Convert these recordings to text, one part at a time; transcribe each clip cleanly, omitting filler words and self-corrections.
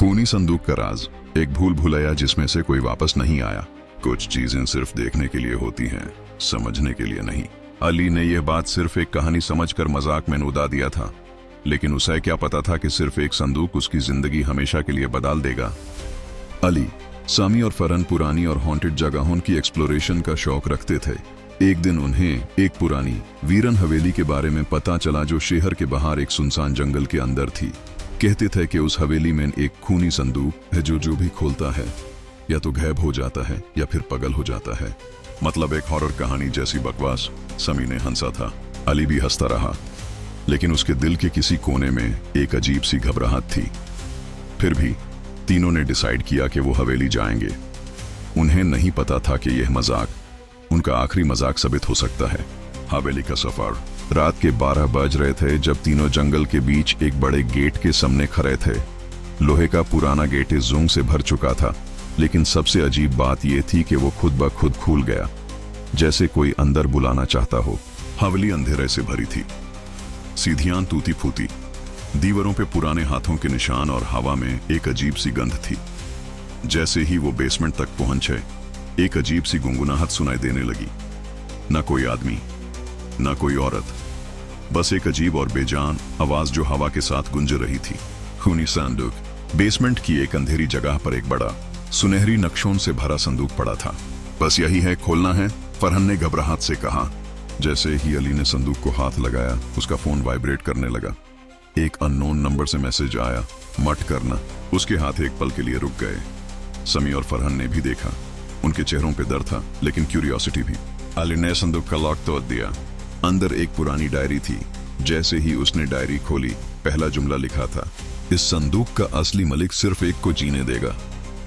खूनी संदूक का राज, एक भूल भुलैया जिसमें से कोई वापस नहीं आया। कुछ चीजें सिर्फ देखने के लिए होती हैं, समझने के लिए नहीं। अली ने यह बात सिर्फ एक कहानी समझकर मजाक में उड़ा दिया था, लेकिन उसे क्या पता था कि सिर्फ एक संदूक उसकी जिंदगी हमेशा के लिए बदल देगा। अली, सामी और फरहन पुरानी और हॉन्टेड जगहों की एक्सप्लोरेशन का शौक रखते थे। एक दिन उन्हें एक पुरानी वीरन हवेली के बारे में पता चला जो शहर के बाहर एक सुनसान जंगल के अंदर थी। कहते थे कि उस हवेली में एक खूनी संदूक है जो भी खोलता है या तो गायब हो जाता है या फिर पागल हो जाता है। मतलब एक हॉरर कहानी जैसी बकवास। समी ने हंसा था, अली भी हंसता रहा, लेकिन उसके दिल के किसी कोने में एक अजीब सी घबराहट थी। फिर भी तीनों ने डिसाइड किया कि वो हवेली जाएंगे। उन्हें नहीं पता था कि यह मजाक उनका आखिरी मजाक साबित हो सकता है। हवेली का सफर। रात के 12 बज रहे थे जब तीनों जंगल के बीच एक बड़े गेट के सामने खड़े थे। लोहे का पुराना गेट इस जूं से भर चुका था, लेकिन सबसे अजीब बात यह थी कि वो खुद ब खुद खुल गया, जैसे कोई अंदर बुलाना चाहता हो। हवेली अंधेरे से भरी थी, सीढ़ियां टूटी फूटी, दीवारों पे पुराने हाथों के निशान और हवा में एक अजीब सी गंध थी। जैसे ही वो बेसमेंट तक पहुंचे, एक अजीब सी गुनगुनाहट सुनाई देने लगी। न कोई आदमी, न कोई औरत, बस एक अजीब और बेजान आवाज जो हवा के साथ गूंज रही थी। खूनी संदूक। बेसमेंट की एक अंधेरी जगह पर एक बड़ा सुनहरी नक्शों से भरा संदूक पड़ा था। बस यही है, खोलना है, फरहन ने घबराहट से कहा। जैसे ही अली ने संदूक को हाथ लगाया, उसका फोन वाइब्रेट करने लगा। एक अननोन नंबर से मैसेज आया, मत करना। उसके हाथ एक पल के लिए रुक गए। समी और फरहन ने भी देखा, उनके चेहरों पे डर था लेकिन क्यूरियोसिटी भी। अली ने संदूक का लॉक तोड़ दिया। अंदर एक पुरानी डायरी थी। जैसे ही उसने डायरी खोली, पहला जुमला लिखा था, इस संदूक का असली मालिक सिर्फ एक को जीने देगा,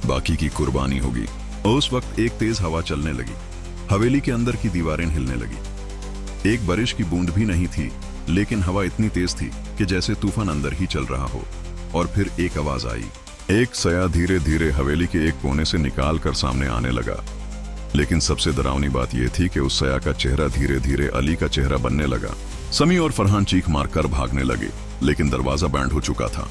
बाकी की कुर्बानी होगी। उस वक्त एक तेज हवा चलने लगी। हवेली के अंदर की दीवारें हिलने लगी। एक बारिश की बूंद भी नहीं थी, लेकिन हवा इतनी तेज थी कि जैसे तूफान अंदर ही चल रहा हो। और फिर एक आवाज आई। एक साया धीरे धीरे हवेली के एक कोने से निकाल कर सामने आने लगा। लेकिन सबसे डरावनी बात यह थी कि उस साया का चेहरा धीरे धीरे अली का चेहरा बनने लगा। समी और फरहान चीख मारकर भागने लगे, लेकिन दरवाजा बैंड हो चुका था।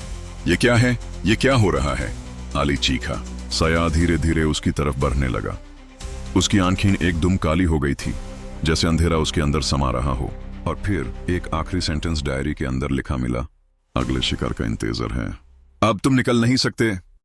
ये क्या है? ये क्या हो रहा है? अली चीखा। साया धीरे धीरे उसकी तरफ बढ़ने लगा। उसकी आंखें एकदम काली हो गई थी, जैसे अंधेरा उसके अंदर समा रहा हो। और फिर एक आखिरी सेंटेंस डायरी के अंदर लिखा मिला, अगले शिकार का इंतजार है, अब तुम निकल नहीं सकते।